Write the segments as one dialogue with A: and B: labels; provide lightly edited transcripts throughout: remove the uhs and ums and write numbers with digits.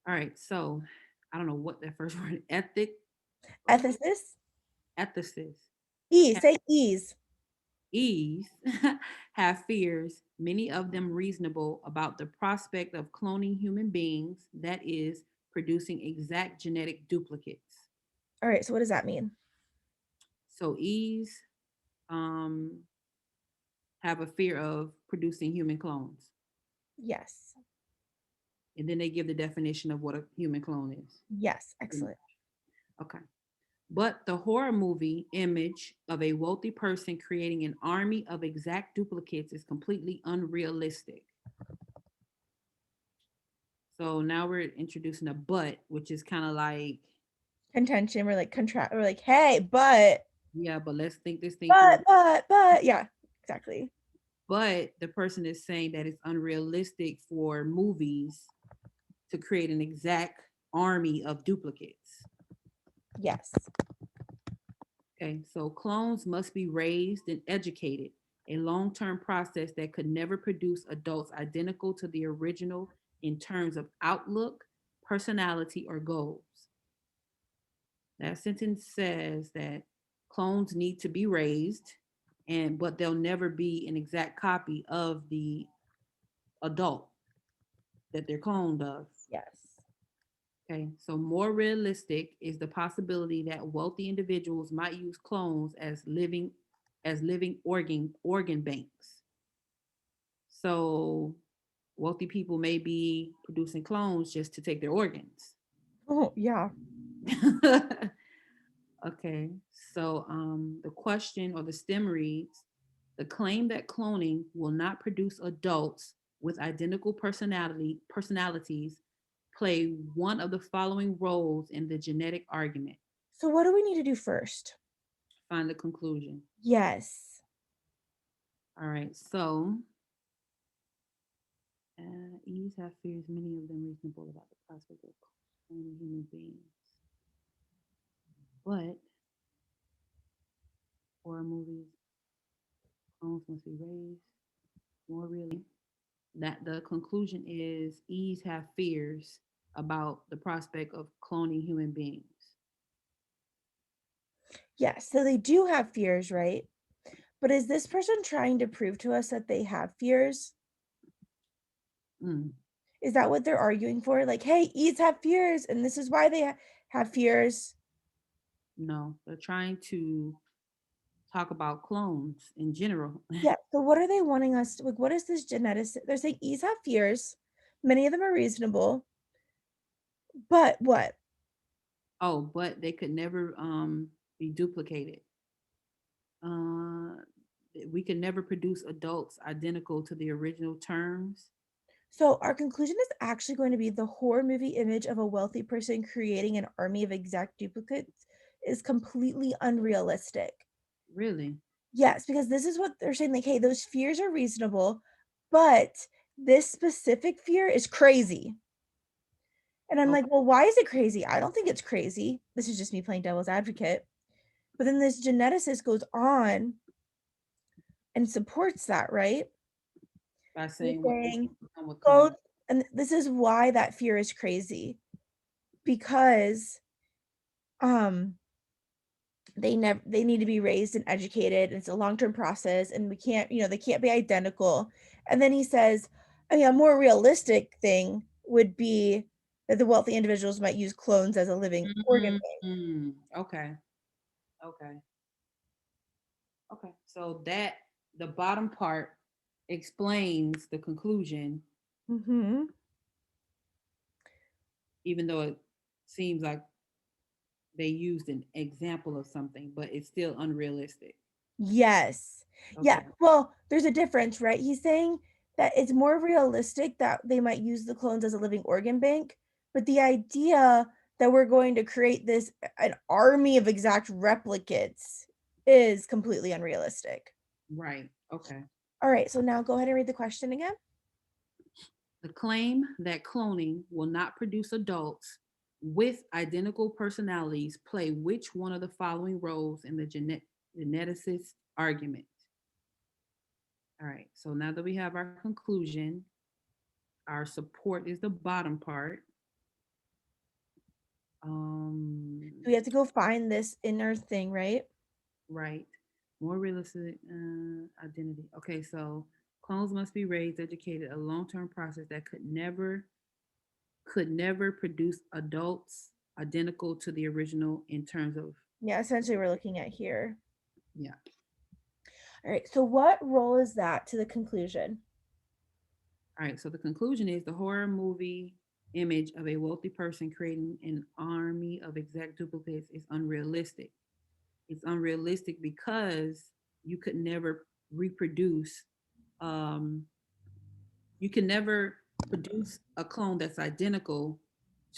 A: All right, so I don't know what that first word,
B: Ethicists?
A: ethicists
B: Say ease.
A: ease have fears, many of them reasonable, about the prospect of cloning human beings, that is, producing exact genetic duplicates.
B: All right, so what does that mean?
A: So ease um, have a fear of producing human clones.
B: Yes.
A: And then they give the definition of what a human clone is.
B: Yes, excellent.
A: Okay. But the horror movie image of a wealthy person creating an army of exact duplicates is completely unrealistic. So now we're introducing a but, which is kind of like,
B: Contention, we're like contract, we're like, hey,
A: yeah, but let's think this thing through.
B: yeah, exactly.
A: But the person is saying that it's unrealistic for movies to create an exact army of duplicates.
B: Yes.
A: Okay, so clones must be raised and educated, a long term process that could never produce adults identical to the original in terms of outlook, personality, or goals. That sentence says that clones need to be raised, and but they'll never be an exact copy of the adult that they're cloned of.
B: Yes.
A: Okay, so more realistic is the possibility that wealthy individuals might use clones as living organ banks. So wealthy people may be producing clones just to take their organs.
B: Oh, yeah.
A: Okay, so the question or the stem reads: the claim that cloning will not produce adults with identical personalities play one of the following roles in the genetic argument.
B: So what do we need to do first?
A: Find the conclusion.
B: Yes.
A: All right, so ease have fears, many of them reasonable about the prospect of cloning human beings. But horror movies, clones must be raised more realistic. That the conclusion is ease have fears about the prospect of cloning human beings.
B: Yes. So they do have fears, right? But is this person trying to prove to us that they have fears?
A: Mm,
B: Is that what they're arguing for? Like, hey, Eats have fears, and this is why they have fears.
A: no, they're trying to talk about clones in general.
B: Yeah. So what are they wanting us to, like? What is this genetic? They're saying Eats have fears. Many of them are reasonable, but what?
A: Oh, but they could never be duplicated. Uh, we could never produce adults identical to the original terms.
B: So our conclusion is actually going to be the horror movie image of a wealthy person creating an army of exact duplicates is completely unrealistic.
A: Really?
B: Yes, because this is what they're saying, like, hey, those fears are reasonable, but this specific fear is crazy. And I'm like,
A: Okay.
B: well, why is it crazy? I don't think it's crazy. This is just me playing devil's advocate. But then this geneticist goes on and supports that, right?
A: By
B: They're
A: saying what they
B: saying,
A: come with clones.
B: clothes, and this is why that fear is crazy because um they need to be raised and educated. It's a long-term process and we can't, they can't be identical. And then he says, I mean, a more realistic thing would be that the wealthy individuals might use clones as a living organ bank.
A: Okay. Okay. Okay. So that the bottom part explains the conclusion,
B: Hmm.
A: even though it seems like they used an example of something, but it's still unrealistic.
B: Yes. Yeah.
A: Okay.
B: Well, there's a difference, right? He's saying that it's more realistic that they might use the clones as a living organ bank, but the idea that we're going to create this an army of exact replicates is completely unrealistic.
A: Right. Okay.
B: All right, so now go ahead and read the question again.
A: The claim that cloning will not produce adults with identical personalities play which one of the following roles in the geneticist argument? All right, so now that we have our conclusion, our support is the bottom part. Um,
B: So we have to go find this inner thing, right?
A: right. More realistic identity. Okay, so clones must be raised, educated, a long-term process that could never produce adults identical to the original in terms of,
B: Yeah, essentially we're looking at here.
A: yeah.
B: All right. So what role is that to the conclusion?
A: All right, so the conclusion is the horror movie image of a wealthy person creating an army of exact duplicates is unrealistic. It's unrealistic because you could never reproduce, um, you can never produce a clone that's identical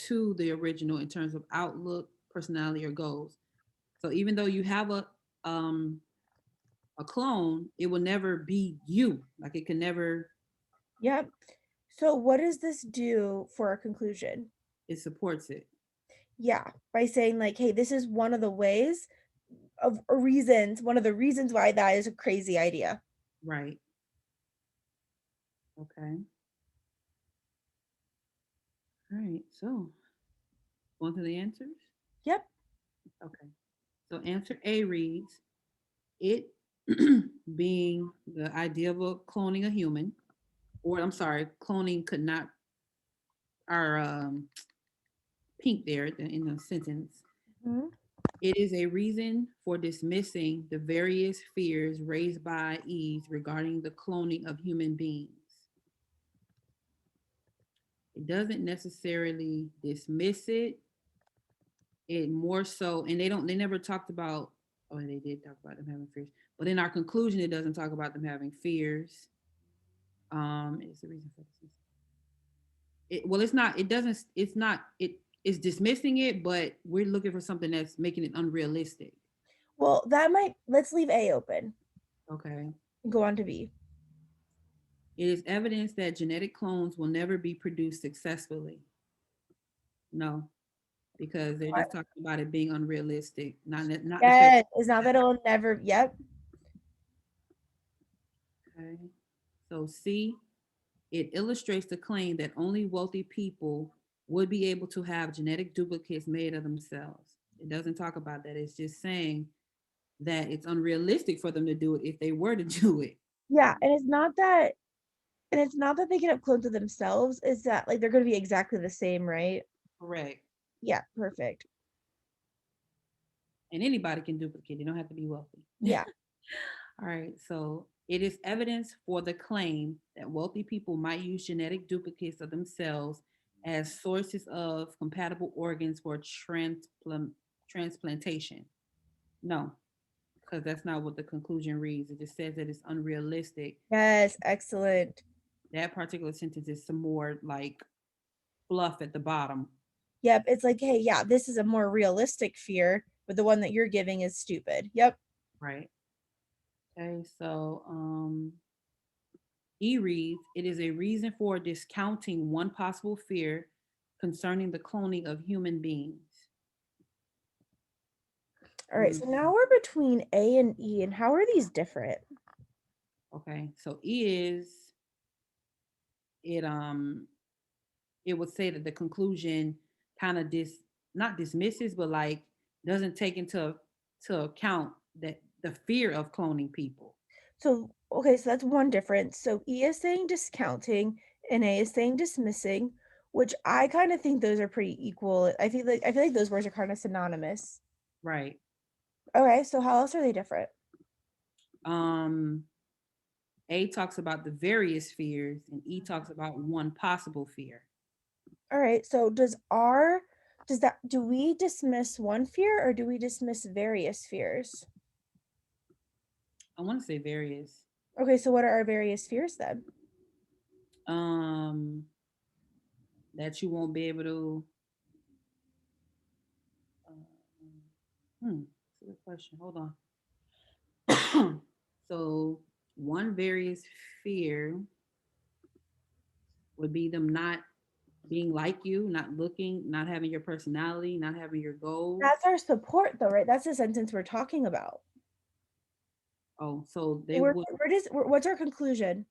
A: to the original in terms of outlook, personality, or goals. So even though you have um, a clone, it will never be you. Like it can never.
B: Yep. So what does this do for a conclusion?
A: It supports it,
B: Yeah, by saying like, hey, this is one of the ways of reasons, one of the reasons why that is a crazy idea.
A: right? Okay. All right. So on to the answers.
B: Yep.
A: Okay. So answer A reads it being the idea of cloning a human, or I'm sorry, cloning could not, are pink there in the sentence.
B: Mhm.
A: It is a reason for dismissing the various fears raised by Eve regarding the cloning of human beings. It doesn't necessarily dismiss it. It more so, and they never talked about, oh, they did talk about them having fears, but in our conclusion, it doesn't talk about them having fears. It's the reason for this. Well, it's not, it doesn't, it's not, it is dismissing it, but we're looking for something that's making it unrealistic.
B: Well, that might let's leave A open
A: Okay.
B: and go on to B.
A: It is evidence that genetic clones will never be produced successfully. No, because they're
B: What?
A: just talking about it being unrealistic, not necessarily.
B: Yes, it's not that it'll never. Yep.
A: Okay. So C, it illustrates the claim that only wealthy people would be able to have genetic duplicates made of themselves. It doesn't talk about that. It's just saying that it's unrealistic for them to do it if they were to do it.
B: Yeah, and it's not that they can have clones of themselves, is that like they're gonna be exactly the same, right?
A: Correct.
B: Yeah, perfect.
A: And anybody can duplicate. You don't have to be wealthy.
B: Yeah.
A: All right. So it is evidence for the claim that wealthy people might use genetic duplicates of themselves as sources of compatible organs for transplantation. No, because that's not what the conclusion reads. It just says that it's unrealistic.
B: Yes, excellent.
A: That particular sentence is some more like fluff at the bottom.
B: Yep, it's like, hey, yeah, this is a more realistic fear, but the one that you're giving is stupid. Yep.
A: Right. Okay. So E reads, it is a reason for discounting one possible fear concerning the cloning of human beings.
B: All right,
A: Mm,
B: so now we're between A and E, and how are these different?
A: okay. So E is it it would say that the conclusion kind of not dismisses, but like doesn't take into to account that the fear of cloning people.
B: So, okay, so that's one difference. So E is saying discounting and A is saying dismissing, which I kind of think those are pretty equal. I feel like those words are kind of synonymous.
A: Right.
B: Okay, so how else are they different?
A: Um A talks about the various fears and E talks about one possible fear.
B: All right, so do we dismiss one fear or do we dismiss various fears?
A: I want to say various.
B: Okay, so what are our various fears then?
A: Um that you won't be able to that's a good question. Hold on. So one various fear would be them not being like you, not looking, not having your personality, not having your goals.
B: That's our support though, right? That's the sentence we're talking about.
A: Oh, so they
B: We're
A: would,
B: we're just what's our conclusion?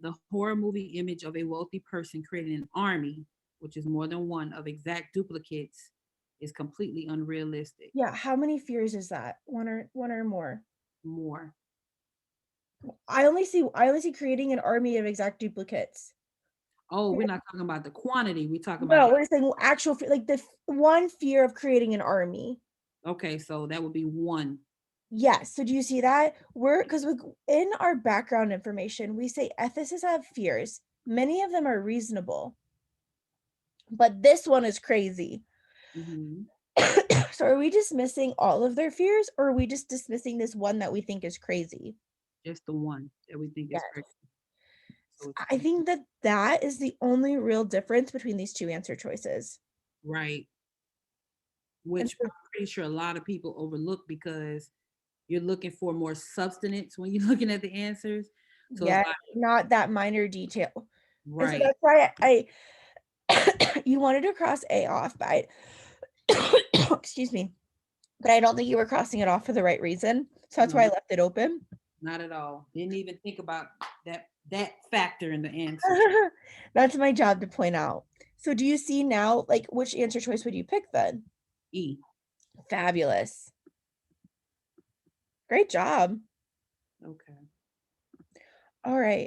A: the horror movie image of a wealthy person creating an army. which is more than one, of exact duplicates is completely unrealistic.
B: Yeah, how many fears is that? One or more?
A: More.
B: I only see creating an army of exact duplicates.
A: Oh, we're not talking about the quantity. We're talking about
B: No, we're saying actual like one fear of creating an army.
A: okay, so that would be one.
B: Yes. So do you see that? We're because in our background information, we say ethicists have fears. Many of them are reasonable, but this one is crazy.
A: Hmm.
B: So are we dismissing all of their fears, or are we just dismissing this one that we think is crazy?
A: Just the one that we think is
B: Yes.
A: crazy. So it's
B: I think that that is the only real difference between these two answer choices.
A: right,
B: And
A: which
B: so,
A: I'm pretty sure a lot of people overlook because you're looking for more substance when you're looking at the answers. So it's
B: yeah,
A: like,
B: not that minor detail. And so
A: right.
B: that's why I you wanted to cross A off, but excuse me, but I don't think you were crossing it off for the right reason. So that's why I
A: No,
B: left it open.
A: not at all. Didn't even think about that factor in the answer.
B: That's my job to point out. So do you see now, like, which answer choice would you pick then?
A: E.
B: Fabulous. Great job.
A: Okay.
B: All right.